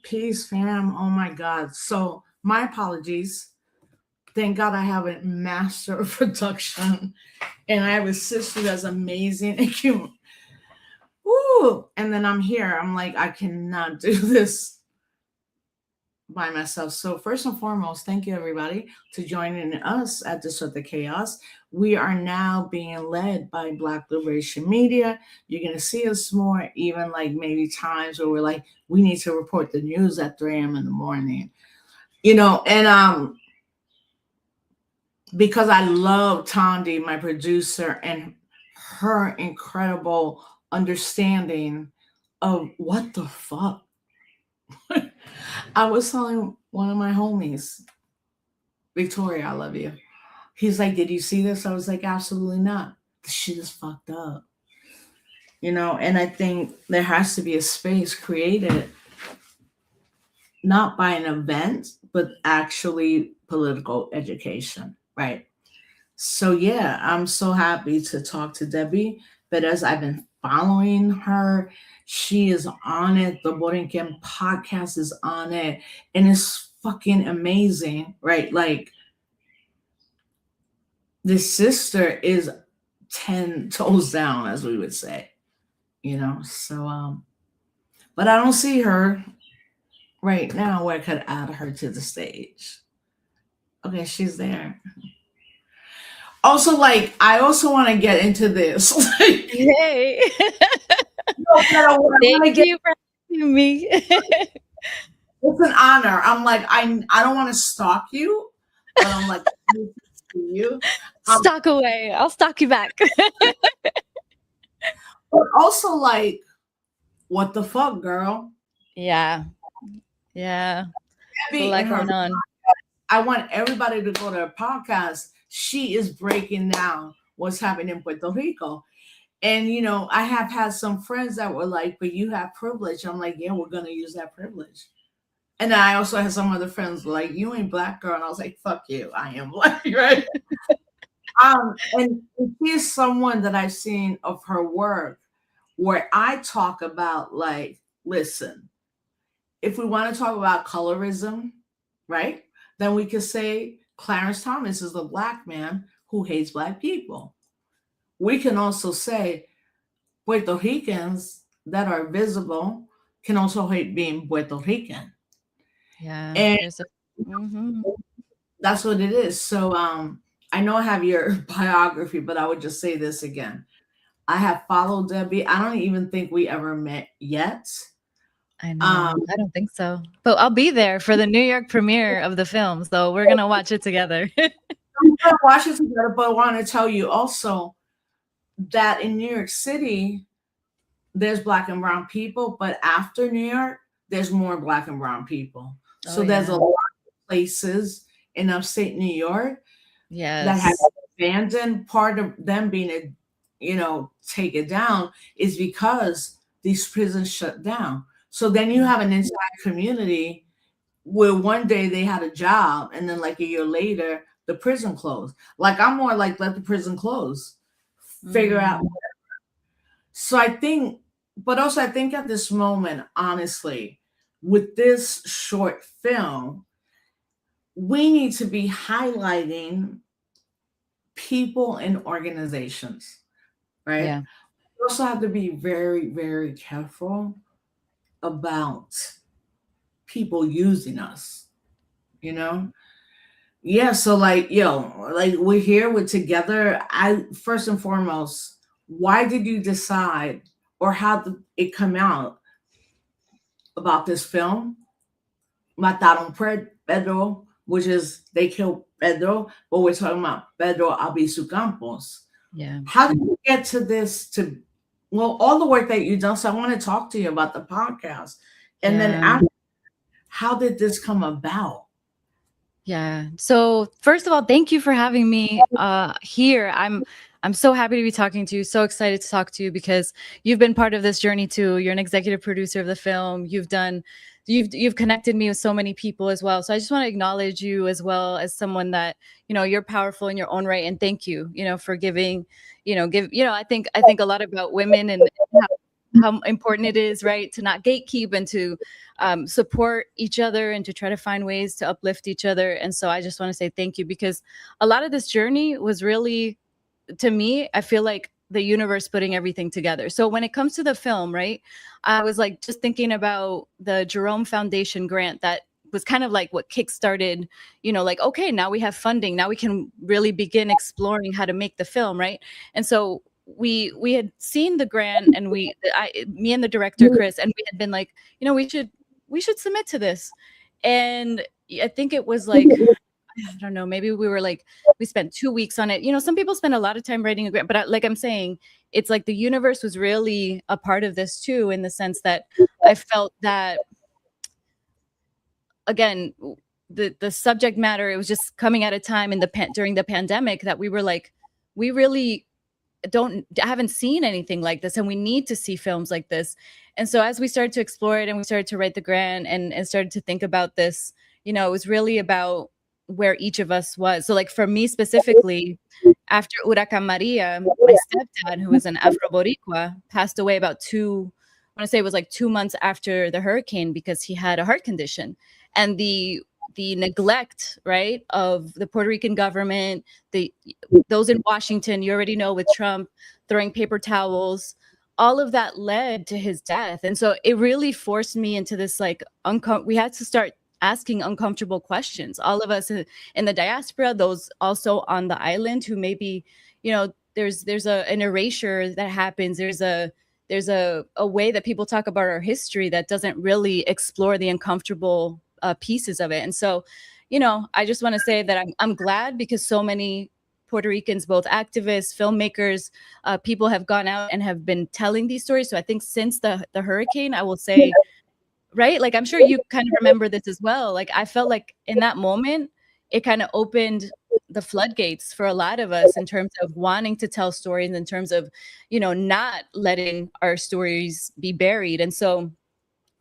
Peace, fam. Oh my God. So, my apologies. Thank God I have a master of production and I have a sister that's amazing and cute. Woo! And then I'm here. I'm like, I cannot do this by myself. So first and foremost, thank you everybody to joining us at Disrupt the Chaos. We are now being led by Black Liberation Media. You're gonna see us more, even like maybe times where we're like, we need to report the news at 3 a.m. in the morning. And because I love Tondi, my producer, and her incredible understanding of what the fuck. I was telling one of my homies, Victoria, I love you. He's like, did you see this? I was like, absolutely not. This shit is fucked up. And I think there has to be a space created, not by an event, but actually political education, right? So yeah, I'm so happy to talk to Debbie. But as I've been following her, she is on it. The Borinquen podcast is on it. And it's fucking amazing, right? Like, this sister is 10 toes down, as we would say, So, but I don't see her right now where I could add her to the stage. Okay, she's there. Also, like, I also want to get into this. Hey. Thank you for having me. It's an honor. I'm like, I don't want to stalk you, but I'm like, I need to see you. Stalk away. I'll stalk you back. But also, like, what the fuck, girl? Yeah. Debbie, like going on. I want everybody to go to her podcast. She is breaking down what's happening in Puerto Rico. And, I have had some friends that were like, but you have privilege. I'm like, yeah, we're going to use that privilege. And I also had some other friends like, you ain't Black, girl. And I was like, fuck you. I am Black, right? And she's someone that I've seen of her work where I talk about, like, listen, if we want to talk about colorism, right, then we could say Clarence Thomas is a Black man who hates Black people. We can also say Puerto Ricans that are visible can also hate being Puerto Rican. Yeah. And that's what it is. So I know I have your biography, but I would just say this again. I have followed Debbie. I don't even think we ever met yet. I know. I don't think so. But I'll be there for the New York premiere of the film. So we're going to watch it together. We're going to watch it together, but I want to tell you also that in New York City, there's Black and brown people, but after New York, there's more Black and brown people. So there's a lot of places in upstate New York that have abandoned. Part of them being take it down is because these prisons shut down. So then you have an entire community where one day they had a job and then like a year later, the prison closed. Like, I'm more like, let the prison close, figure out whatever. So I think at this moment, honestly, with this short film, we need to be highlighting people and organizations, right? Yeah. We also have to be very, very careful about people using us, Yeah, so like, we're here, we're together. First and foremost, why did you decide, or how did it come out about this film, Mataron Pedro, which is they killed Pedro, but we're talking about Pedro Albizu Campos. Yeah. How did you get to this, all the work that you've done? So I want to talk to you about the podcast. And then after, how did this come about? Yeah. So first of all, thank you for having me here. I'm so happy to be talking to you. So excited to talk to you because you've been part of this journey too. You're an executive producer of the film. You've done you've connected me with so many people as well. So I just want to acknowledge you as well as someone that, you're powerful in your own right. And thank you, for giving, I think a lot about women and how important it is, right, to not gatekeep and to support each other and to try to find ways to uplift each other. And so I just want to say thank you, because a lot of this journey was really, to me, I feel like the universe putting everything together. So when it comes to the film, right, I was like just thinking about the Jerome Foundation grant that was kind of like what kickstarted, like, okay, now we have funding. Now we can really begin exploring how to make the film, right? And so we had seen the grant, and me and the director Chris, and we had been like, we should submit to this. And I think it was like, I don't know, maybe we spent 2 weeks on it. Some people spend a lot of time writing a grant, but like I'm saying, it's like the universe was really a part of this too, in the sense that I felt that, again, the subject matter, it was just coming at a time during the pandemic that we were like, we really haven't seen anything like this, and we need to see films like this. And so as we started to explore it and we started to write the grant and started to think about this, it was really about where each of us was. So like for me specifically, after Huracan Maria, my stepdad, who was an Afro Boricua, passed away about I want to say it was like 2 months after the hurricane, because he had a heart condition. And the neglect, right, of the Puerto Rican government, those in Washington, you already know, with Trump throwing paper towels, all of that led to his death. And so it really forced me into this, like, we had to start asking uncomfortable questions. All of us in the diaspora, those also on the island, who maybe, there's an erasure that happens. There's a way that people talk about our history that doesn't really explore the uncomfortable pieces of it. And so, I just want to say that I'm glad, because so many Puerto Ricans, both activists, filmmakers, people, have gone out and have been telling these stories. So I think since the hurricane, I will say, right, like, I'm sure you kind of remember this as well. Like, I felt like in that moment, it kind of opened the floodgates for a lot of us in terms of wanting to tell stories, in terms of, not letting our stories be buried. And so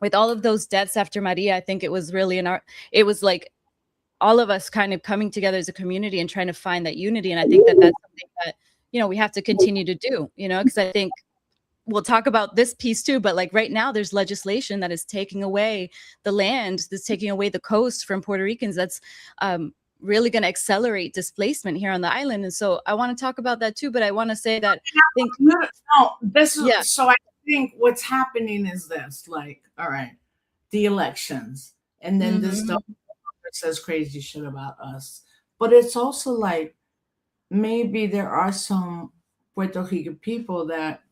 with all of those deaths after Maria, I think it was really it was like all of us kind of coming together as a community and trying to find that unity. And I think that that's something that, we have to continue to do, because I think we'll talk about this piece too, but like right now there's legislation that is taking away the land, that's taking away the coast from Puerto Ricans. That's really going to accelerate displacement here on the island. And so I want to talk about that too, but I want to say that so I think what's happening is this, like, all right, the elections, and then this stuff says crazy shit about us. But it's also like, maybe there are some Puerto Rican people that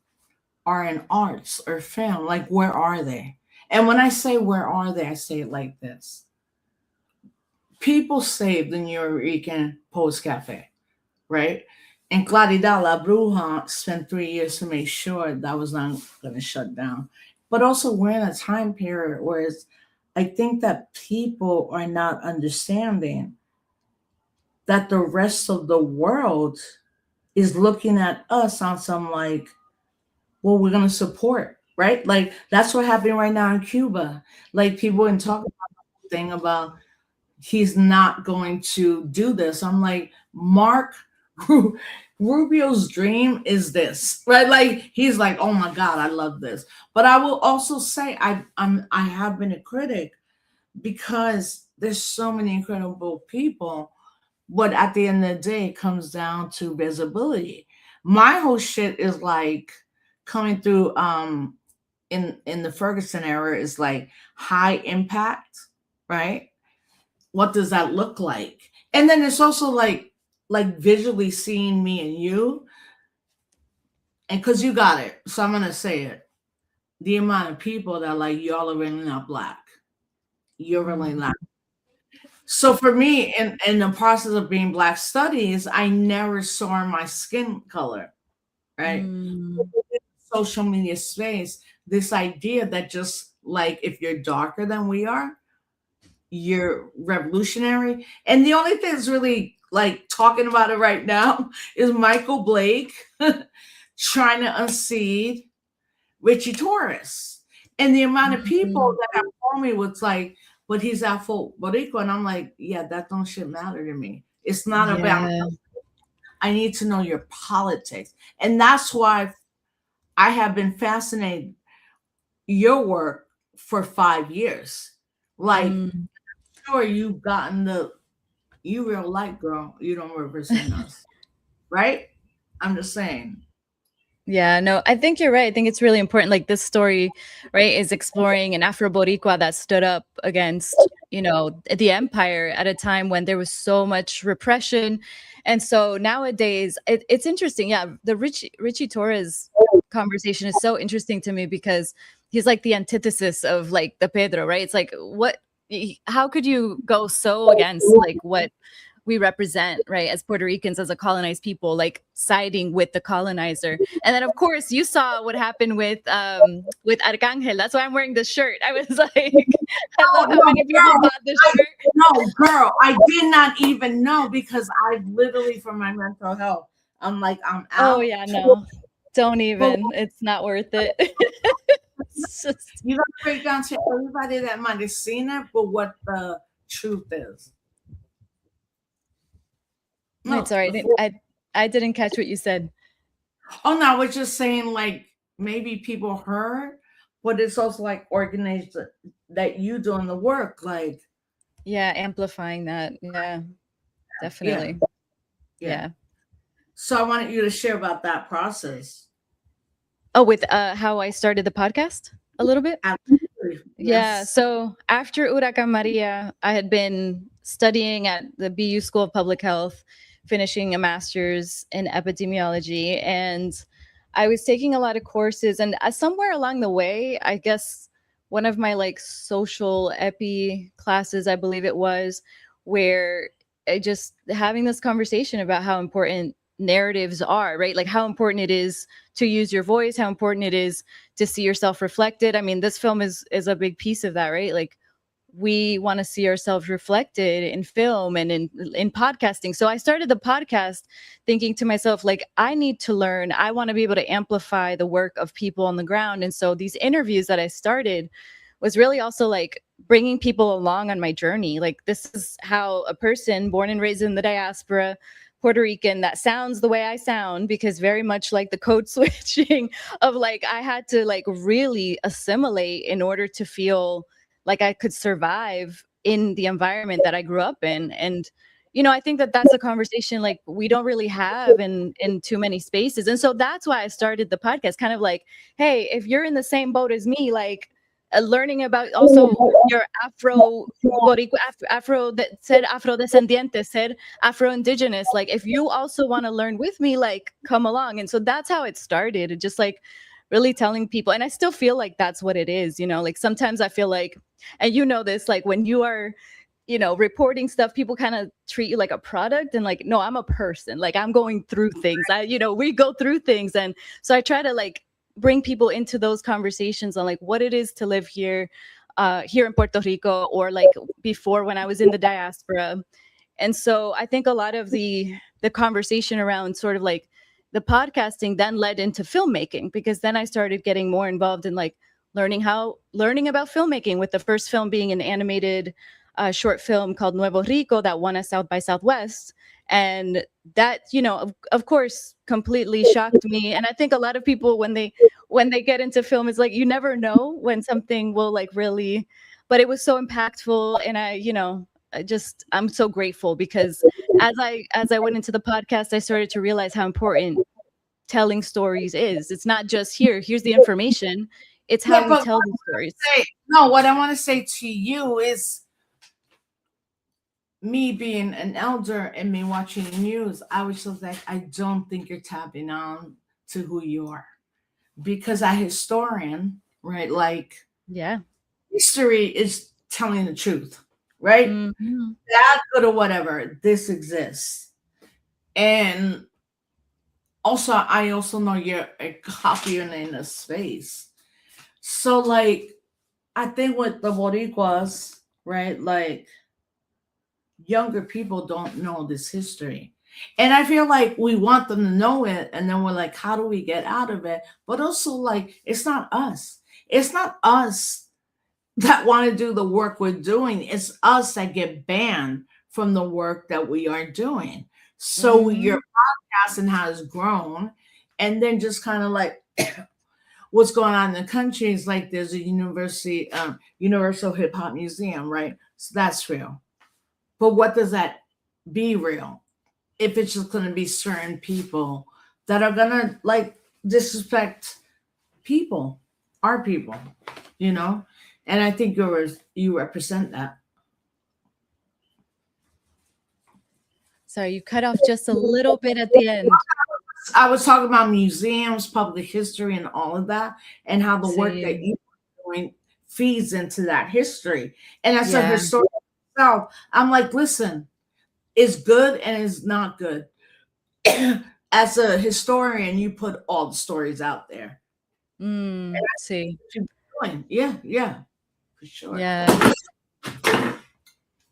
are in arts or film. Like, where are they? And when I say where are they, I say it like this. People saved the New Rican Post Cafe, right? And Claridad La Bruja spent 3 years to make sure that was not going to shut down. But also, we're in a time period where I think that people are not understanding that the rest of the world is looking at us on some, like, well, we're going to support, right? Like, that's what happened right now in Cuba. Like, people can talk about the thing about he's not going to do this. I'm like, Mark Rubio's dream is this, right? Like, he's like, oh my God, I love this. But I will also say I have been a critic, because there's so many incredible people. But at the end of the day, it comes down to visibility. My whole shit is like coming through in the Ferguson era is like high impact, right? What does that look like? And then it's also like visually seeing me and you. And because you got it, so I'm gonna say it. The amount of people that, like, y'all are really not black. You're really not. So for me, in the process of being Black studies, I never saw my skin color, right? Social media space, this idea that just like if you're darker than we are, you're revolutionary. And the only thing that's really like talking about it right now is Michael Blake trying to unseat Richie Torres. And the amount of people Mhm. that have told me was like, but he's Afro Boricua. And I'm like, yeah, that don't shit matter to me. It's not about, Yeah. I need to know your politics. And that's why I have been fascinated your work for 5 years. Like, Mm. sure, you've gotten you real light girl. You don't represent us, right? I'm just saying. Yeah, no, I think you're right. I think it's really important. Like this story, right, is exploring an Afro Boricua that stood up against, the empire at a time when there was so much repression. And so nowadays, it's interesting. Yeah, the Richie Torres conversation is so interesting to me because he's like the antithesis of like the Pedro, right? It's like how could you go so against like what we represent, right, as Puerto Ricans, as a colonized people, like siding with the colonizer. And then of course you saw what happened with Arcangel. That's why I'm wearing this shirt. I was like, I No, love how no, many people girl, bought this shirt. no, girl, I did not even know because I literally, for my mental health, I'm like, I'm Oh out. yeah, no. Don't But even. It's not worth it. It's just you gotta break down to everybody that might have seen it, but what the truth is. it's No, all right. I didn't catch what you said. oh no, I was just saying like maybe people heard, but it's also like organized that you doing the work. Like, Yeah, amplifying that. Yeah, yeah, definitely. yeah. Yeah. So I wanted you to share about that process. Oh, with how I started the podcast a little bit. Absolutely. Yeah. Yes. So after Huracan Maria, I had been studying at the BU School of Public Health, finishing a master's in epidemiology. And I was taking a lot of courses. And somewhere along the way, I guess one of my like social epi classes, I believe it was, where I just having this conversation about how important narratives are, right? Like how important it is to use your voice, how important it is to see yourself reflected. I mean, this film is a big piece of that, right? Like we want to see ourselves reflected in film and in podcasting. So I started the podcast thinking to myself, like, I need to learn. I want to be able to amplify the work of people on the ground. And so these interviews that I started was really also like bringing people along on my journey. Like this is how a person born and raised in the diaspora, Puerto Rican, that sounds the way I sound, because very much like the code switching of like I had to like really assimilate in order to feel like I could survive in the environment that I grew up in. And I think that that's a conversation like we don't really have in too many spaces. And so that's why I started the podcast, kind of like, hey, if you're in the same boat as me, like learning about also your Afro Boricua, Afro that said Afro descendiente, said Afro indigenous. Like if you also want to learn with me, like come along. And so that's how it started. It just like really telling people, and I still feel like that's what it is. Like sometimes I feel like, and this, like when you are reporting stuff, people kind of treat you like a product, and like, no, I'm a person, like I'm going through things. We go through things. And so I try to like bring people into those conversations on like what it is to live here in Puerto Rico, or like before when I was in the diaspora. And so I think a lot of the conversation around sort of like the podcasting then led into filmmaking, because then I started getting more involved in like learning about filmmaking, with the first film being an animated short film called Nuevo Rico that won a South by Southwest. And that, of course, completely shocked me. And I think a lot of people, when they get into film, it's like you never know when something will like really, but it was so impactful. And I'm so grateful, because as I went into the podcast, I started to realize how important telling stories is. It's not just here's the information. It's how Yeah, we but tell the stories. what I want to say to you is me being an elder and me watching news, I was just like, I don't think you're tapping on to who you are. Because a historian, right? Like Yeah. history is telling the truth, right? Mhm. That good or whatever, this exists. And also I also know you're a copying in a space. So like I think with the Boricuas, right? Like younger people don't know this history. And I feel like we want them to know it. And then we're like, how do we get out of it? But also, like, it's not us. It's not us that want to do the work we're doing. It's us that get banned from the work that we are doing. So your Mhm. podcasting has grown, and then just kind of like what's going on in the country is like there's a universal hip hop museum, right? So that's real. But what does that be real if it's just going to be certain people that are going to like disrespect people, our people, you know? And I think you represent that. Sorry, you cut off just a little bit at the end. I was talking about museums, public history, and all of that, and how the work that Same. you're doing feeds into that history. And as a Yeah. historian myself, I'm like, listen, it's good and it's not good. As a historian, you put all the stories out there. See. What you're doing. Yeah, yeah, for sure. Yeah.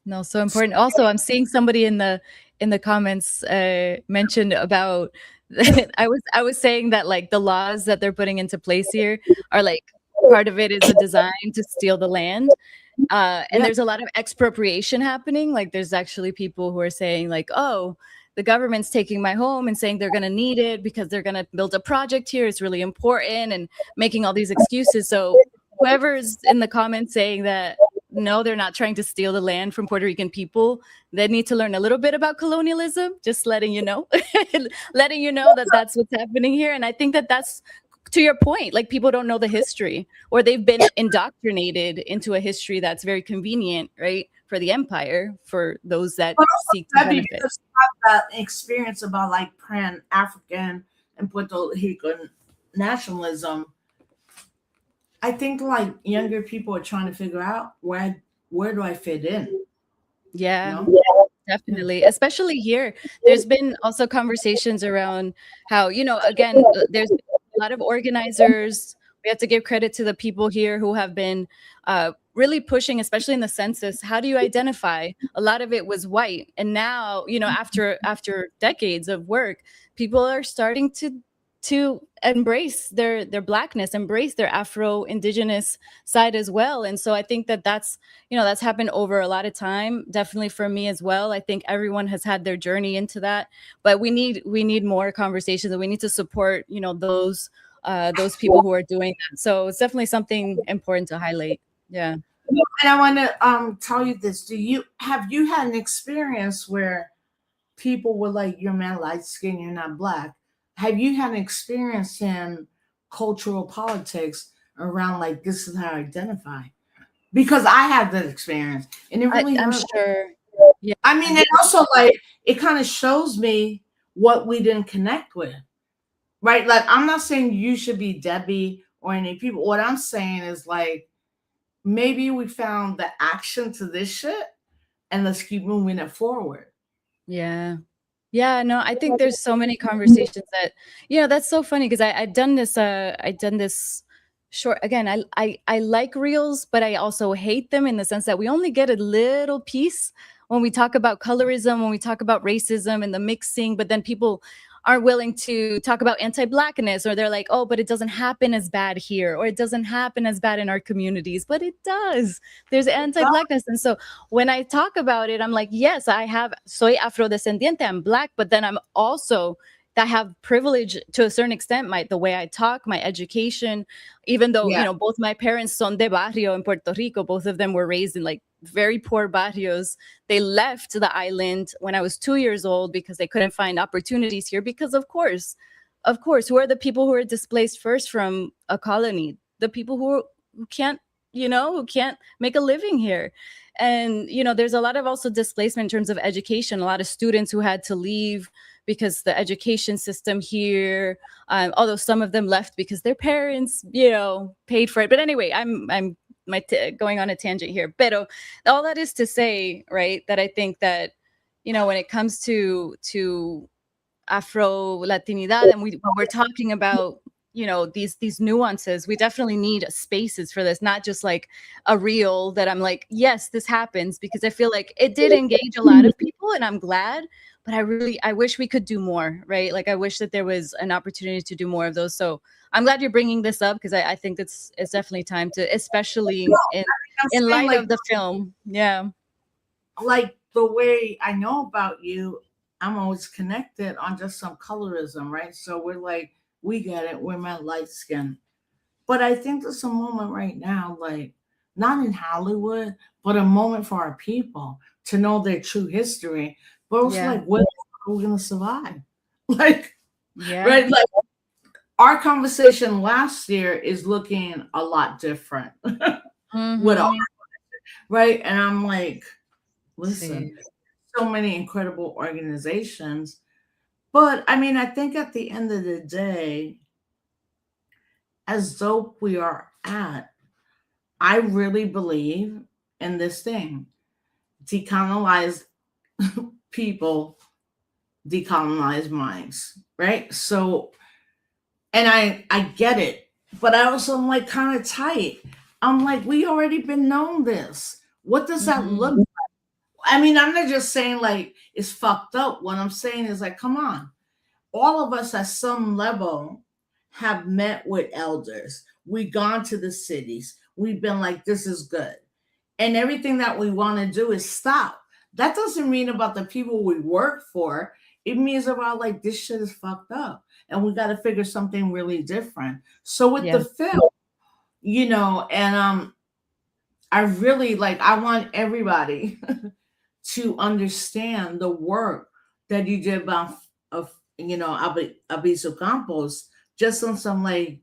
No, so important. Also, I'm seeing somebody in the comments mentioned about I was saying that like the laws that they're putting into place here are like part of it is a design to steal the land. And Yeah. there's a lot of expropriation happening. Like there's actually people who are saying like, oh, the government's taking my home and saying they're going to need it because they're going to build a project here. It's really important and making all these excuses. So whoever's in the comments saying that no, they're not trying to steal the land from Puerto Rican people, they need to learn a little bit about colonialism. Just letting you know, letting you know that that's what's happening here. And I think that that's to your point. Like people don't know the history, or they've been indoctrinated into a history that's very convenient, right, for the empire, for those that But also seek to heavy benefit. because you have that experience about like pan African and Puerto Rican nationalism. I think like younger people are trying to figure out where do I fit in? You Yeah, know? Yeah. definitely. Especially here, there's been also conversations around how, again, there's been a lot of organizers. We have to give credit to the people here who have been really pushing, especially in the census. How do you identify? A lot of it was white, and now, after decades of work, people are starting to embrace their blackness, embrace their Afro indigenous side as well. And so I think that that's happened over a lot of time, definitely for me as well. I think everyone has had their journey into that, but we need more conversations, and we need to support those people who are doing that. So it's definitely something important to highlight. Yeah. And I want to tell you this. Have you had an experience where people were like, "You're man light skin, you're not black"? Have you had an experience in cultural politics around like this is how I identify? Because I had that experience, and it really I'm hurt. sure. Yeah. I mean, and also like it kind of shows me what we didn't connect with, right? Like I'm not saying you should be Debbie or any people. What I'm saying is like maybe we found the action to this shit, and let's keep moving it forward. Yeah. Yeah, no, I think there's so many conversations that, that's so funny because I've done this short again. I like reels, but I also hate them in the sense that we only get a little piece when we talk about colorism, when we talk about racism and the mixing, but then people aren't willing to talk about anti-blackness, or they're like, oh, but it doesn't happen as bad here, or it doesn't happen as bad in our communities, but it does. There's anti-blackness. And so when I talk about it, I'm like, yes, soy afrodescendiente, I'm black, but then I'm also, I have privilege to a certain extent, the way I talk, my education, even though, Yeah, both my parents son de barrio in Puerto Rico, both of them were raised in like very poor barrios. They left the island when I was 2 years old because they couldn't find opportunities here because of course, who are the people who are displaced first from a colony? The people who can't, who can't make a living here. And there's a lot of also displacement in terms of education, a lot of students who had to leave because the education system here, although some of them left because their parents paid for it. But anyway, I'm going on a tangent here, but all that is to say, right, that I think that when it comes to Afro Latinidad, and when we're talking about you know, these nuances. We definitely need spaces for this, not just like a reel that I'm like, yes, this happens, because I feel like it did engage a lot of people and I'm glad, but I wish we could do more, right? Like I wish that there was an opportunity to do more of those. So I'm glad you're bringing this up, because I think it's definitely time to, especially I'm in saying, light like, of the film. Yeah. like the way I know about you, I'm always connected on just some colorism, right? So we're like, we get it, we're my light skin. But I think there's a moment right now, like not in Hollywood, but a moment for our people to know their true history. But also Yeah. like, what are we gonna survive? Like, Yeah. right? Like our conversation last year is looking a lot different with all, Mm-hmm. right? And I'm like, listen, See. so many incredible organizations. But I mean, I think at the end of the day, as dope we are at, I really believe in this thing: decolonize people, decolonize minds, right? So, and I get it, but I also am like kind of tight. I'm like, we already been known this. What does that Mm-hmm. look like? I mean, I'm not just saying like it's fucked up. What I'm saying is like, come on, all of us at some level have met with elders. We've gone to the cities. We've been like, this is good. And everything that we want to do is stop. That doesn't mean about the people we work for. It means about like, this shit is fucked up. And we got to figure something really different. So with Yeah. the film, and I really like, I want everybody to understand the work that you did about of Abiso Campos, just on some like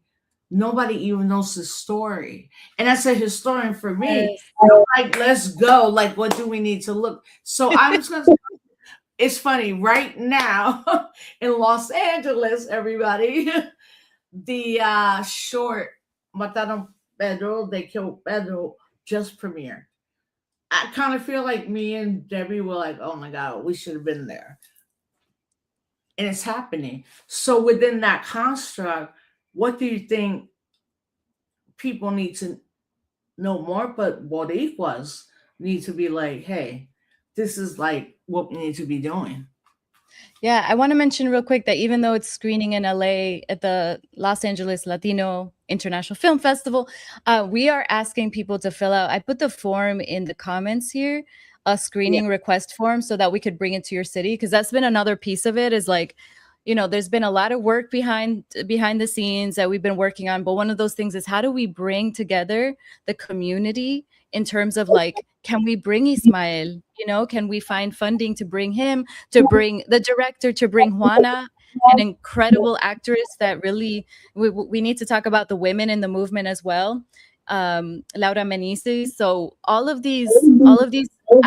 nobody even knows the story. And as a historian for me, Yes. I'm like, let's go. Like, what do we need to look? So I'm just gonna it's funny right now in Los Angeles, everybody, the short Mataron Pedro, they killed Pedro just premiered. I kind of feel like me and Debbie were like, oh my God, we should have been there. And it's happening. So within that construct, what do you think people need to know more? But Boricuas need to be like, hey, this is like what we need to be doing. Yeah, I want to mention real quick that even though it's screening in LA at the Los Angeles Latino International Film Festival, we are asking people to fill out. I put the form in the comments here, a Yeah. screening request form, so that we could bring it to your city. Because that's been another piece of it. Is like, you know, there's been a lot of work behind the scenes that we've been working on. But one of those things is, how do we bring together the community in terms of like, can we bring Ismael? You know, can we find funding to bring him, to bring the director, to bring Juana, an incredible actress that really, we need to talk about the women in the movement as well. Laura Menices. So all of these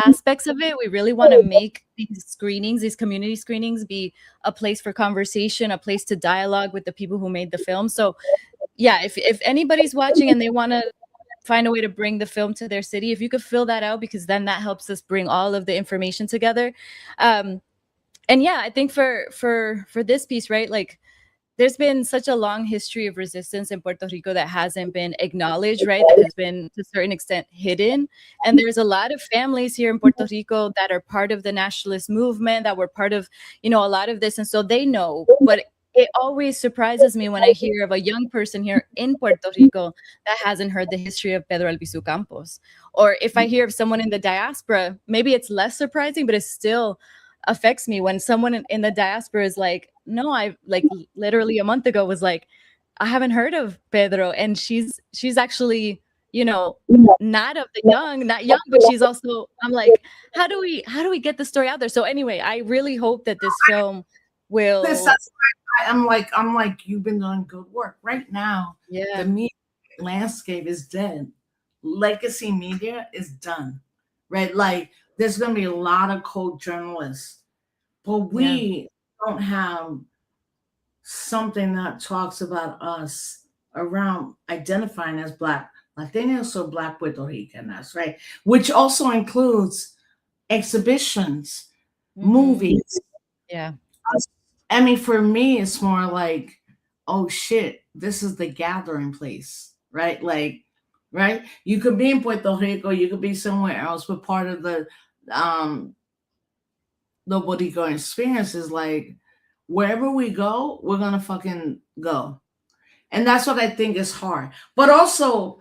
aspects of it, we really want to make these screenings, these community screenings, be a place for conversation, a place to dialogue with the people who made the film. So yeah, if anybody's watching and they want to find a way to bring the film to their city, if you could fill that out, because then that helps us bring all of the information together. And yeah, I think for this piece, right, like there's been such a long history of resistance in Puerto Rico that hasn't been acknowledged, right? That has been to a certain extent hidden. And there's a lot of families here in Puerto Rico that are part of the nationalist movement, that were part of, you know, a lot of this. And so they know, but it always surprises me when I hear of a young person here in Puerto Rico that hasn't heard the history of Pedro Albizu Campos. Or if I hear of someone in the diaspora, maybe it's less surprising, but it still affects me when someone in the diaspora is like, no, I like literally a month ago was like, I haven't heard of Pedro. And she's actually, you know, not of the young, not young, but she's also, I'm like, how do we get the story out there? So anyway, I really hope that this film This, will, that's why I'm like, you've been doing good work. Right now, the yeah, media landscape is dead. Legacy media is done. Right? Like there's gonna be a lot of code journalists, but yeah, we don't have something that talks about us around identifying as Black Latinos or Black Puerto Ricanas, right? Which also includes exhibitions, mm-hmm, movies. yeah, I mean, for me, it's more like, oh shit, this is the gathering place, right? Like, right? You could be in Puerto Rico, you could be somewhere else, but part of um the Boricua experience is like wherever we go, we're gonna fucking go. And that's what I think is hard. But also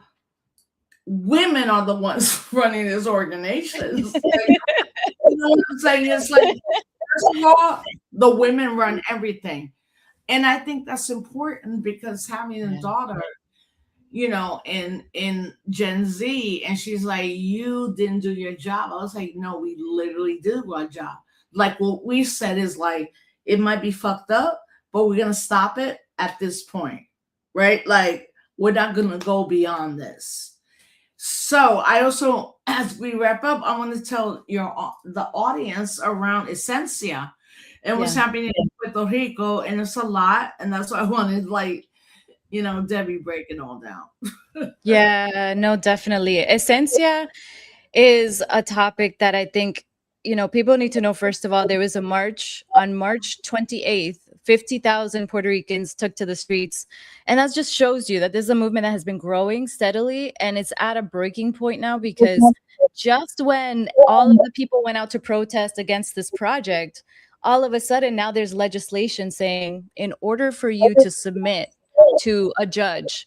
women are the ones running these organizations. Like, you know what I'm saying? It's like, first of all, the women run everything. And I think that's important because having a Yeah. daughter, in Gen Z, and she's like, you didn't do your job. I was like, no, we literally did our job. Like what we said is like, it might be fucked up, but we're gonna stop it at this point, right? Like we're not gonna go beyond this. So I also, as we wrap up, I want to tell the audience around Essencia and what's Yeah. happening in Puerto Rico, and it's a lot, and that's why I wanted like Debbie break it all down. Yeah, no, definitely. Essencia is a topic that I think, people need to know. First of all, there was a march on March 28th. 50,000 Puerto Ricans took to the streets. And that just shows you that this is a movement that has been growing steadily. And it's at a breaking point now because just when all of the people went out to protest against this project, all of a sudden now there's legislation saying in order for you to submit to a judge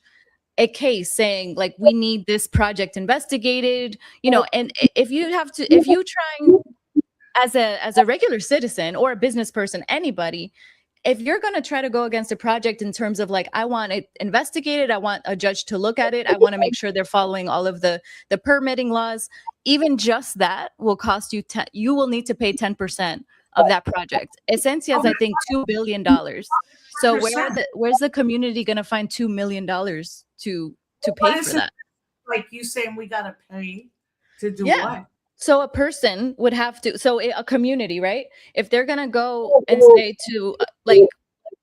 a case saying like we need this project investigated, and if you trying as a regular citizen or a business person, anybody, if you're going to try to go against a project in terms of like I want it investigated, I want a judge to look at it, I want to make sure they're following all of the permitting laws, even just that will cost you you will need to pay 10% of that project. Essencia is I think $2 billion. So where's the community going to find $2 million to pay for that? Like you saying we gotta pay to do Yeah. what? So a person would have to, a community, right? If they're going to go and say to like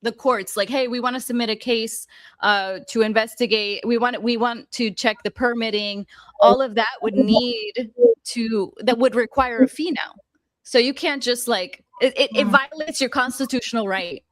the courts, like, hey, we want to submit a case to investigate. We want to check the permitting. All of that that would require a fee now. So you can't just like, it violates your constitutional right?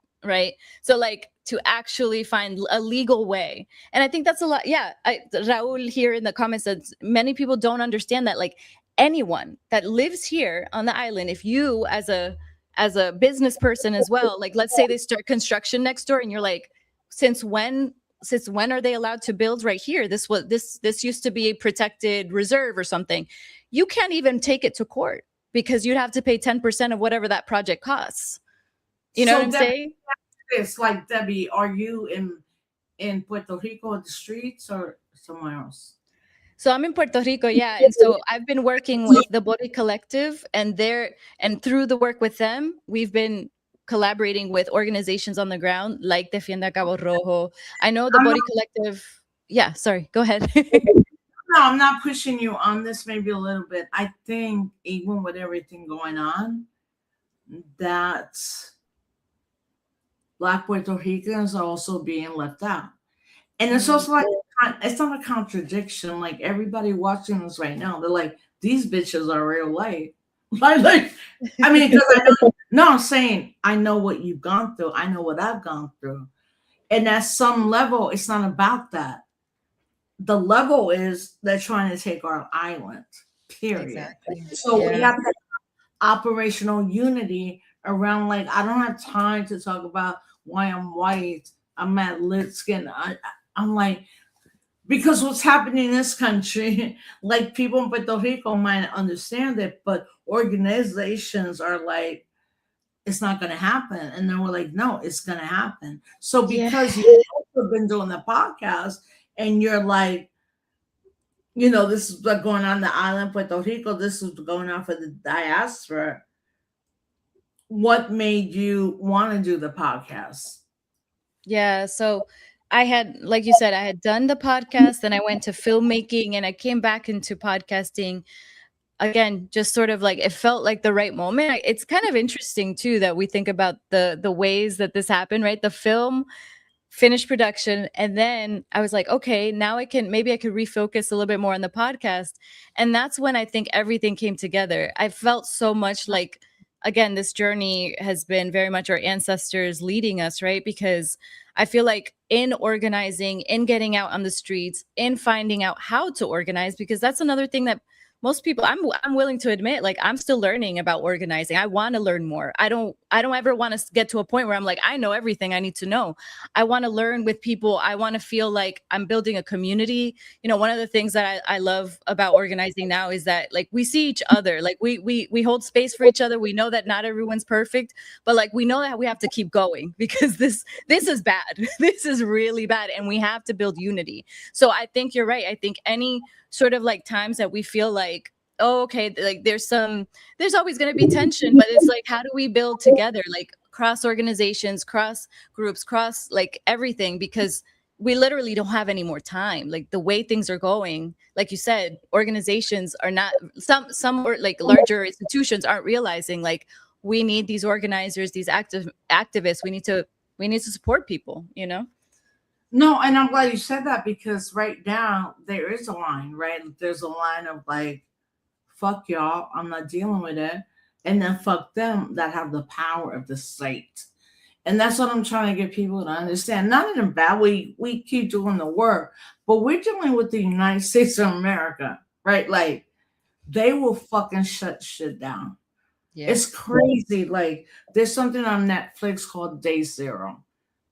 So like to actually find a legal way. And I think that's a lot. Yeah. Raul here in the comments says many people don't understand that like anyone that lives here on the island, if you as a business person as well, like let's say they start construction next door and you're like, since when are they allowed to build right here? This used to be a protected reserve or something. You can't even take it to court because you'd have to pay 10% of whatever that project costs. You know what I'm saying? It's like, Debbie, are you in Puerto Rico in the streets or somewhere else? So I'm in Puerto Rico, yeah. And so I've been working with the Body Collective, and through the work with them, we've been collaborating with organizations on the ground like Defienda Cabo Rojo. I know the Body Collective. Yeah, sorry, go ahead. No, I'm not pushing you on this, maybe a little bit. I think even with everything going on, that Black Puerto Ricans are also being left out. And it's also like, it's not a contradiction. Like everybody watching this right now, they're like, these bitches are real light. Like, I mean, because I'm saying I know what you've gone through. I know what I've gone through. And at some level, it's not about that. The level is they're trying to take our island, period. Exactly. So we have to have operational unity around, like, I don't have time to talk about why I'm white, I'm at lit skin. I'm like, because what's happening in this country, like people in Puerto Rico might understand it, but organizations are like, it's not going to happen. And then we're like, no, it's going to happen. So because you've also been doing the podcast and you're like, this is what's going on the island, Puerto Rico, this is going on for the diaspora. What made you want to do the podcast? Yeah, so I had, like you said, I had done the podcast, then I went to filmmaking, and I came back into podcasting again, just sort of like it felt like the right moment. It's kind of interesting too that we think about the ways that this happened, right? The film finished production, and then I was like, okay, now I could refocus a little bit more on the podcast. And that's when I think everything came together. I felt so much like again, this journey has been very much our ancestors leading us, right? Because I feel like in organizing, in getting out on the streets, in finding out how to organize, because that's another thing that most people, I'm willing to admit, like I'm still learning about organizing. I want to learn more. I don't ever want to get to a point where I'm like, I know everything I need to know. I want to learn with people. I want to feel like I'm building a community. You know, one of the things that I love about organizing now is that like we see each other, like we hold space for each other. We know that not everyone's perfect, but like we know that we have to keep going because this is bad. This is really bad, and we have to build unity. So I think you're right. I think any sort of like times that we feel like, oh, okay, like there's always going to be tension, but it's like, how do we build together, like cross organizations, cross groups, cross like everything, because we literally don't have any more time. Like the way things are going, like you said, organizations are not, some or like larger institutions aren't realizing like we need these organizers, these activists. We need to support people, you know? No, and I'm glad you said that because right now there is a line, right? There's a line of like, fuck y'all, I'm not dealing with it. And then fuck them that have the power of the state. And that's what I'm trying to get people to understand. Not in a bad way, we keep doing the work, but we're dealing with the United States of America, right? Like, they will fucking shut shit down. Yeah. It's crazy. Like, there's something on Netflix called Day Zero.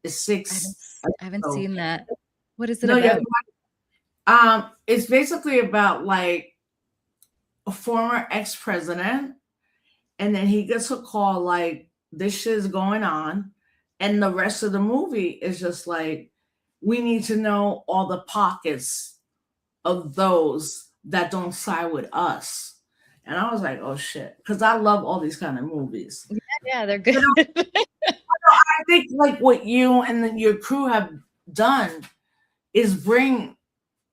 It's I haven't, six. I haven't seen that. What is it No, yeah. about? It's basically about like a former ex-president, and then he gets a call like this shit is going on, and the rest of the movie is just like we need to know all the pockets of those that don't side with us. And I was like, oh shit, because I love all these kind of movies. Yeah, they're good. I think like what you and then your crew have done is bring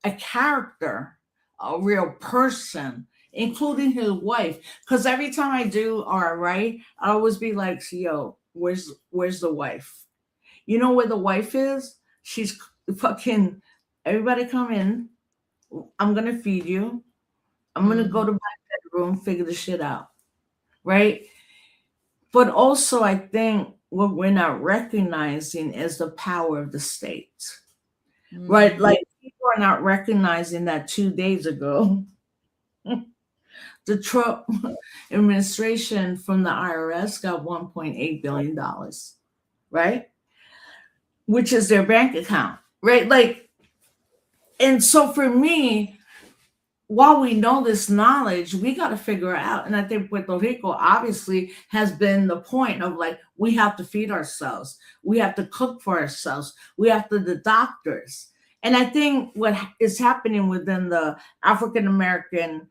a character, a real person, including his wife. Because every time I do or I write, I always be like, yo, where's the wife? You know where the wife is? She's fucking everybody come in. I'm gonna feed you. I'm gonna go to my bedroom, figure the shit out. Right? But also I think what we're not recognizing is the power of the state. Right? Like people are not recognizing that 2 days ago, the Trump administration from the IRS got $1.8 billion, right? Which is their bank account, right? Like, and so for me, while we know this knowledge, we got to figure out. And I think Puerto Rico obviously has been the point of like, we have to feed ourselves. We have to cook for ourselves. We have to, the doctors. And I think what is happening within the African American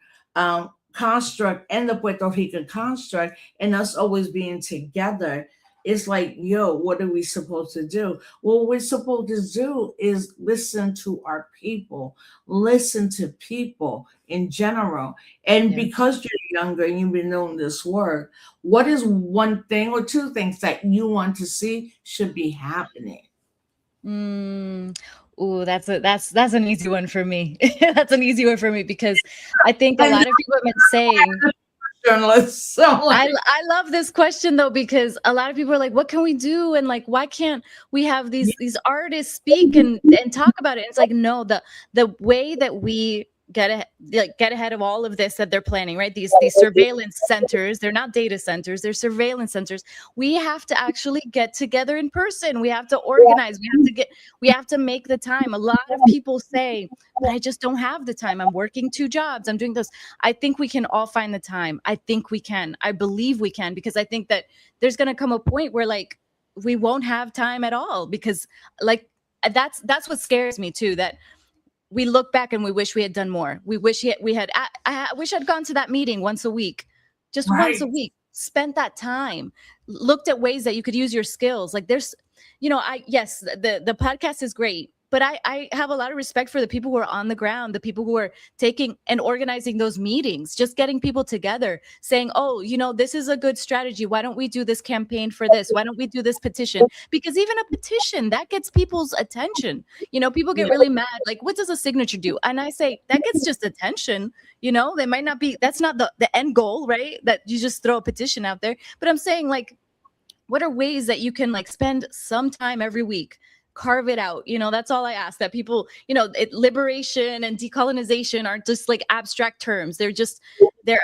construct and the Puerto Rican construct, and us always being together, is like, yo, what are we supposed to do? Well, what we're supposed to do is listen to our people, listen to people in general. And because you're younger and you've been doing this work, what is one thing or two things that you want to see should be happening? Oh, that's an easy one for me. That's an easy one for me because I think a lot of people have been saying, journalists. So like, I love this question though, because a lot of people are like, what can we do? And like, why can't we have these artists speak and talk about it? And it's like, no, the way that we get ahead of all of this that they're planning, right? These surveillance centers, they're not data centers, they're surveillance centers. We have to actually get together in person. We have to organize. We have to make the time. A lot of people say, but I just don't have the time. I'm working 2 jobs. I'm doing this. I think we can all find the time. I think we can. I believe we can, because I think that there's going to come a point where like we won't have time at all, because like that's what scares me too, that we look back and we wish we had done more. We wish I wish I'd gone to that meeting once a week, just once a week, spent that time, looked at ways that you could use your skills. Like there's, yes, the podcast is great. but I have a lot of respect for the people who are on the ground, the people who are taking and organizing those meetings, just getting people together, saying, oh, this is a good strategy. Why don't we do this campaign for this? Why don't we do this petition? Because even a petition, that gets people's attention. People get Yeah. really mad. Like, what does a signature do? And I say, that gets just attention. They might not be, that's not the end goal, right? That you just throw a petition out there. But I'm saying, like, what are ways that you can like spend some time every week, carve it out? That's all I ask, that people, liberation and decolonization aren't just like abstract terms. They're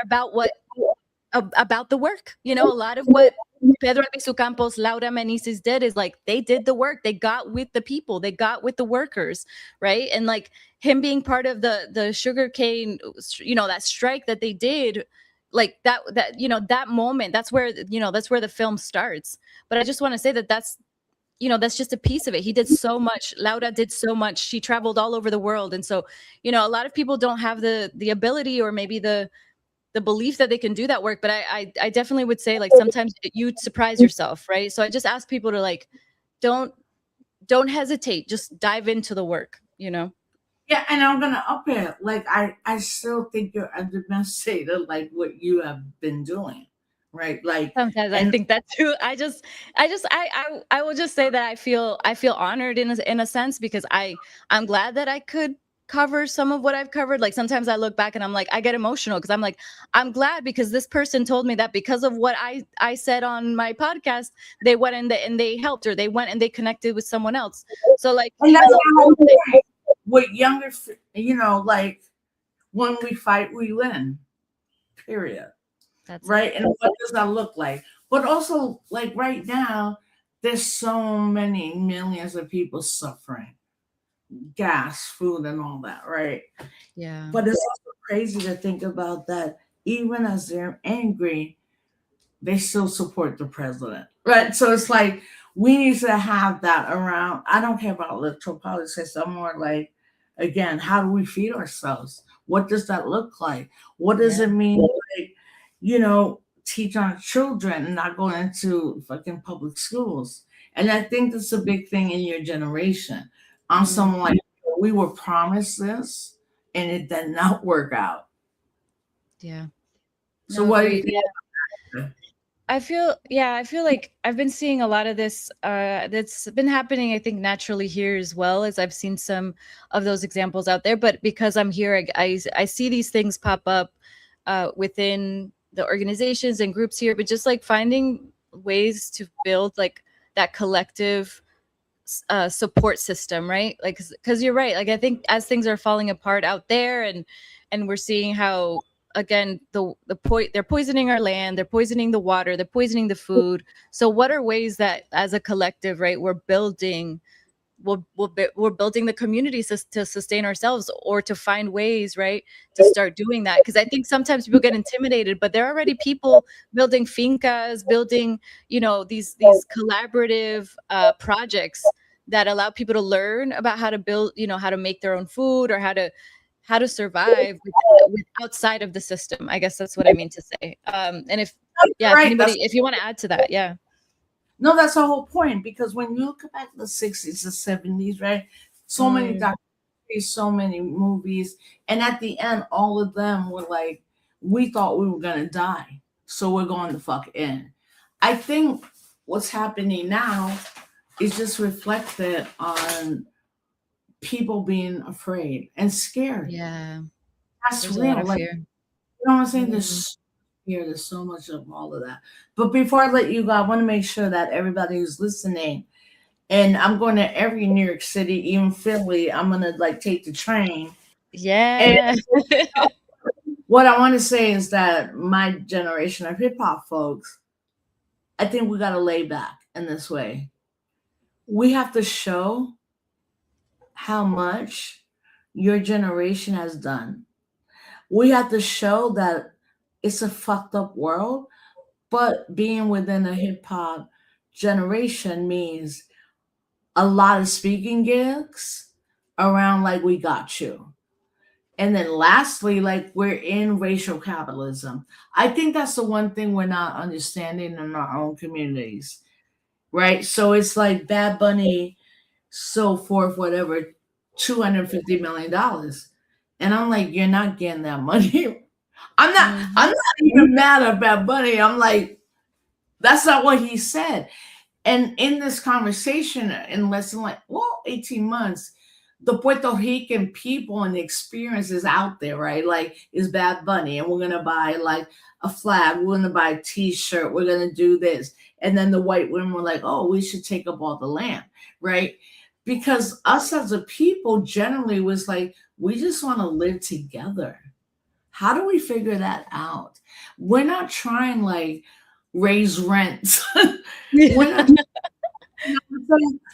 about the work. A lot of what Pedro Albizu Campos, Laura Meneses did is like, they did the work. They got with the people. They got with the workers, right? And like him being part of the sugarcane, that strike that they did, like that moment, that's where the film starts. But I just want to say that's just a piece of it. He did so much. Laura did so much. She traveled all over the world. And so, a lot of people don't have the ability, or maybe the belief that they can do that work. But I definitely would say, like, sometimes you surprise yourself, right? So I just ask people to like, don't hesitate, just dive into the work. Yeah, and I'm gonna up it. Like I still think you're underestimated, like what you have been doing, right? Like, Sometimes I and think that too. I will just say that I feel honored in a sense, because I'm glad that I could cover some of what I've covered. Like, sometimes I look back and I'm like, I get emotional, because I'm like, I'm glad, because this person told me that because of what I said on my podcast, they went and they helped, or they went and they connected with someone else. So like, and that's my whole point. With younger, like when we fight, we win. Period. that's it. Right? And what does that look like? But also, like right now, there's so many millions of people suffering, gas, food, and all that, right? Yeah. But it's also crazy to think about that. Even as they're angry, they still support the president, right? So it's like we need to have that around. I don't care about electoral politics. I'm more like, again, how do we feed ourselves? What does that look like? What does Yeah. it mean, like, teach our children and not going into fucking public schools? And I think that's a big thing in your generation. I'm Mm, someone like, we were promised this and it did not work out. yeah. So No, what do you agreed. think? Yeah. I feel like I've been seeing a lot of this that's been happening, I think, naturally here as well, as I've seen some of those examples out there. But because I'm here, I see these things pop up within the organizations and groups here, but just like finding ways to build like that collective support system, right? Like, because you're right. Like, I think as things are falling apart out there, and we're seeing how, again, they're poisoning our land, they're poisoning the water, they're poisoning the food. So what are ways that as a collective, right, we're building the community to sustain ourselves, or to find ways, right, to start doing that? Because I think sometimes people get intimidated, but there are already people building fincas, building these collaborative projects that allow people to learn about how to build, how to make their own food, or how to survive with outside of the system. I guess that's what I mean to say. And if yeah, if Right. anybody, if you want to add to that, yeah. No, that's the whole point. Because when you look back at the 60s, the 70s, right? So many Mm, documentaries, so many movies. And at the end, all of them were like, we thought we were going to die. So we're going to fuck in. I think what's happening now is just reflected on people being afraid and scared. yeah, That's there's a lot real. of Like, fear. you know what I'm saying? Mm. There's so much of all of that. But before I let you go, I want to make sure that everybody who's listening, and I'm going to every New York City, even Philly, I'm going to like take the train. And Yeah. what I want to say is that my generation of hip hop folks, I think we got to lay back in this way. We have to show how much your generation has done. We have to show that it's a fucked up world, but being within a hip hop generation means a lot of speaking gigs around like we got you. And then lastly, like we're in racial capitalism. I think that's the one thing we're not understanding in our own communities, right? So it's like Bad Bunny so forth, whatever, $250 million. And I'm like, you're not getting that money. I'm not even mad at Bad Bunny. I'm like, that's not what he said. And in this conversation, in less than 18 months, the Puerto Rican people and the experience is out there, right? Like, it's Bad Bunny, and we're gonna buy like a flag, we're gonna buy a t-shirt, we're gonna do this. And then the white women were like, oh, we should take up all the land, right? Because us as a people generally was like, we just want to live together. How do we figure that out? We're not trying like raise rents. We're not.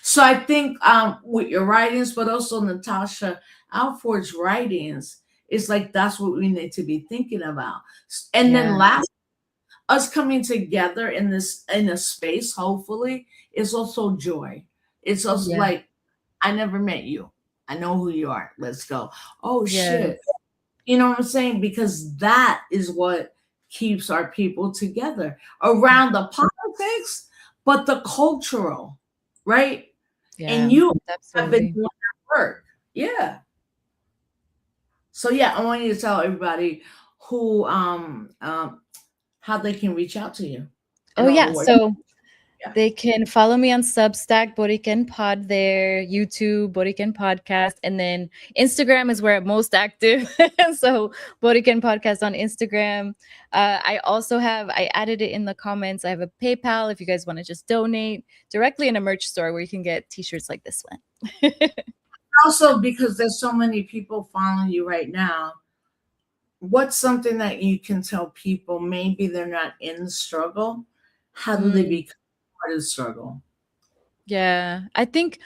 So I think with your writings, but also Natasha Alford's writings, it's like that's what we need to be thinking about. And then last, us coming together in a space, hopefully, is also joy. It's also like, I never met you. I know who you are. Let's go. Oh shit. You know what I'm saying? Because that is what keeps our people together around the politics, but the cultural, right? And you have been doing that work. Yeah. So yeah, I want you to tell everybody who how they can reach out to you. Oh yeah. So they can follow me on Substack, Boriken Pod there, YouTube, Boriken Podcast, and then Instagram is where I'm most active. So Boriken Podcast on Instagram. I also I added it in the comments. I have a PayPal if you guys want to just donate directly in a merch store where you can get t-shirts like this one. Also, because there's so many people following you right now, what's something that you can tell people maybe they're not in the struggle? How do they become part of the struggle? Yeah, I think,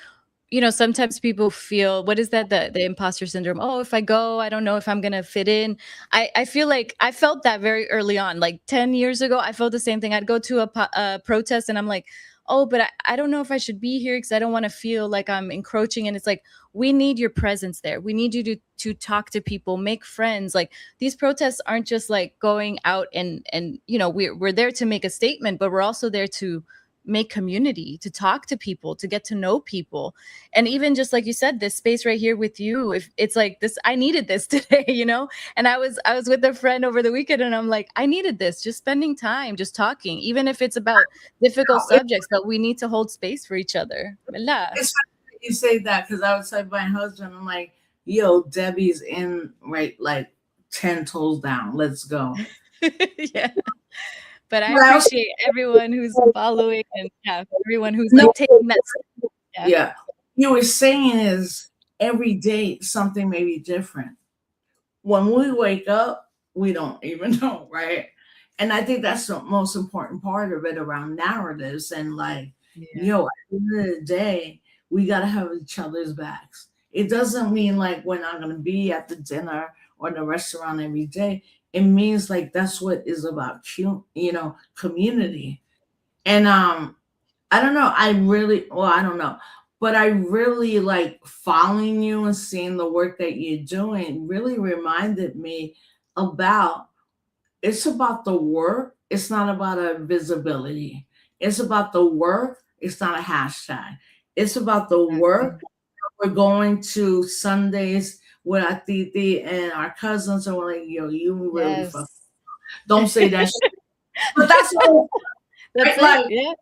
sometimes people feel, what is that? The imposter syndrome. Oh, if I go, I don't know if I'm going to fit in. I feel like I felt that very early on, like 10 years ago, I felt the same thing. I'd go to a protest and I'm like, oh, but I don't know if I should be here because I don't want to feel like I'm encroaching. And it's like, we need your presence there. We need you to talk to people, make friends. Like, these protests aren't just like going out and we're there to make a statement, but we're also there to make community, to talk to people, to get to know people. And even just like you said, this space right here with you, if it's like this, I needed this today, and I was with a friend over the weekend and I'm like, I needed this, just spending time, just talking, even if it's about difficult subjects, but we need to hold space for each other. It's funny you say that, because I was like my husband, I'm like, yo, Debbie's in, right, like 10 toes down, let's go. Yeah. But I appreciate everyone who's following and everyone who's like taking that step. Yeah. You were saying is every day something may be different. When we wake up, we don't even know, right? And I think that's the most important part of it around narratives. And like, at the end of the day, we got to have each other's backs. It doesn't mean like we're not going to be at the dinner or the restaurant every day. It means like that's what is about, community. And I don't know. I don't know. But I really like following you and seeing the work that you're doing really reminded me about, it's about the work. It's not about a visibility. It's about the work. It's not a hashtag. It's about the work. We're going to Sundays with our titi and our cousins, and we're like, yo, you really fuck. Don't say that shit. But that's what, that's right? Like, yeah.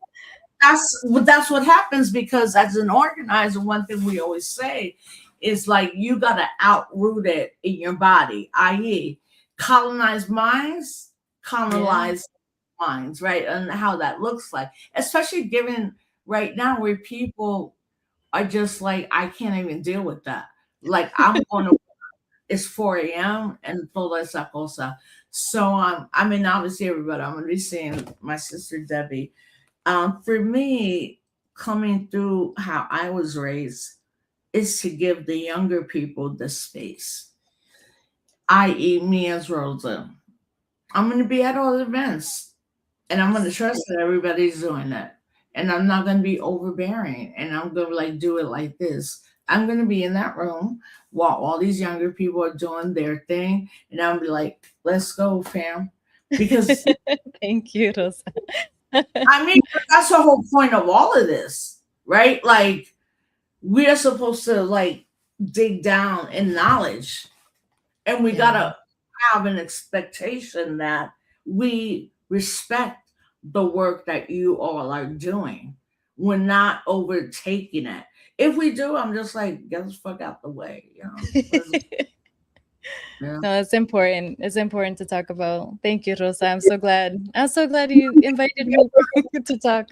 That's what happens, because as an organizer, one thing we always say is like, you got to outroot it in your body, i.e. colonize minds, minds, right? And how that looks like, especially given right now where people are just like, I can't even deal with that. Like, I'm going to, it's 4 a.m. and toda esa cosa. So, I mean, obviously everybody, I'm going to be seeing my sister Debbie. For me, coming through how I was raised is to give the younger people the space, i.e. me as Rosa. I'm going to be at all events, and I'm going to trust that everybody's doing that. And I'm not going to be overbearing, and I'm going to like do it like this. I'm going to be in that room while all these younger people are doing their thing, and I'll be like, let's go, fam. Because thank you, Rosa. I mean, that's the whole point of all of this, right? Like, we are supposed to like dig down in knowledge, and we Yeah. gotta have an expectation that we respect the work that you all are doing. We're not overtaking it. If we do, I'm just like, get the fuck out the way, you know. Yeah. No, it's important. It's important to talk about. Thank you, Rosa. I'm so glad. I'm so glad you invited me to talk.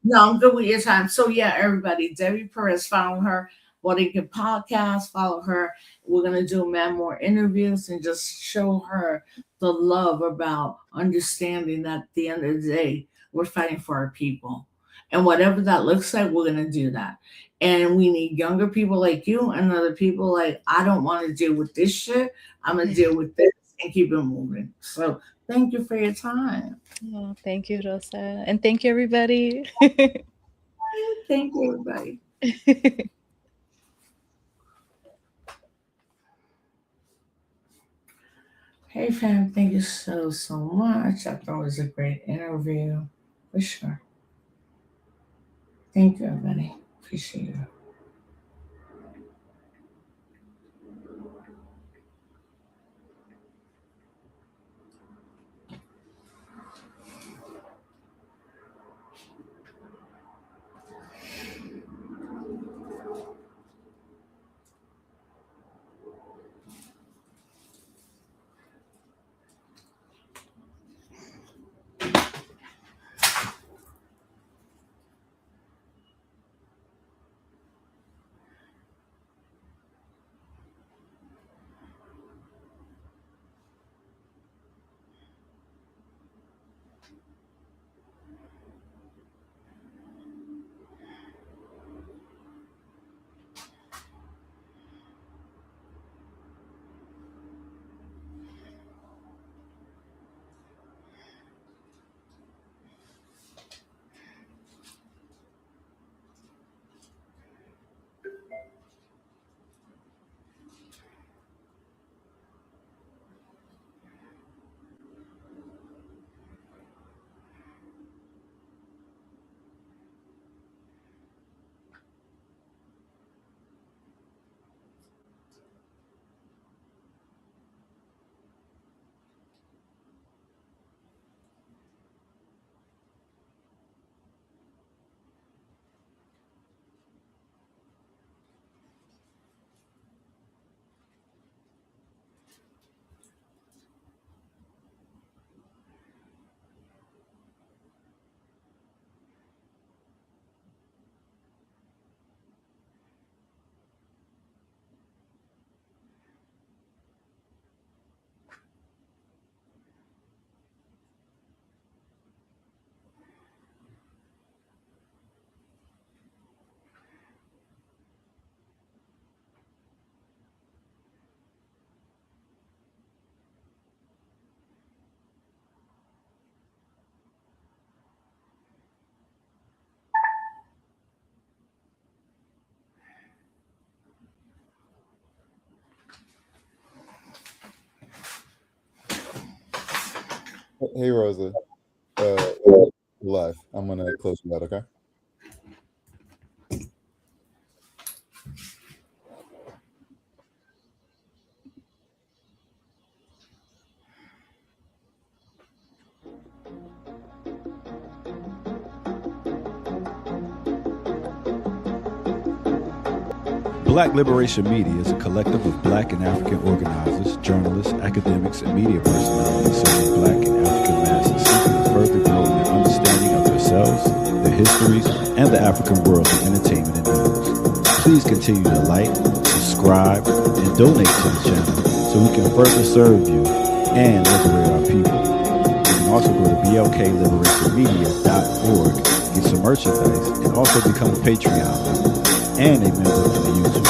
No, I'm good with your time. So yeah, everybody, Debbie Perez, follow her. Borinquen podcast, follow her. We're gonna do more interviews and just show her the love about understanding that at the end of the day, we're fighting for our people. And whatever that looks like, we're gonna do that. And we need younger people like you and other people like, I don't want to deal with this shit. I'm gonna deal with this and keep it moving. So thank you for your time. Oh, thank you, Rosa. And thank you, everybody. Thank you, everybody. Hey fam, thank you so much. I thought it was a great interview, for sure. Thank you, everybody. Appreciate you. Hey, Rosa. Live. I'm going to close you out, okay? Black Liberation Media is a collective of Black and African organizers, journalists, academics, and media personalities serving Black and African masses seeking to further grow in their understanding of themselves, their histories, and the African world through entertainment and news. Please continue to like, subscribe, and donate to the channel so we can further serve you and liberate our people. You can also go to blkliberationmedia.org, get some merchandise, and also become a Patreon member and a member of the YouTube.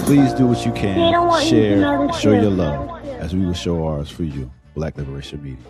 Please do what you can, share, and show your love as we will show ours for you. Black Liberation Media.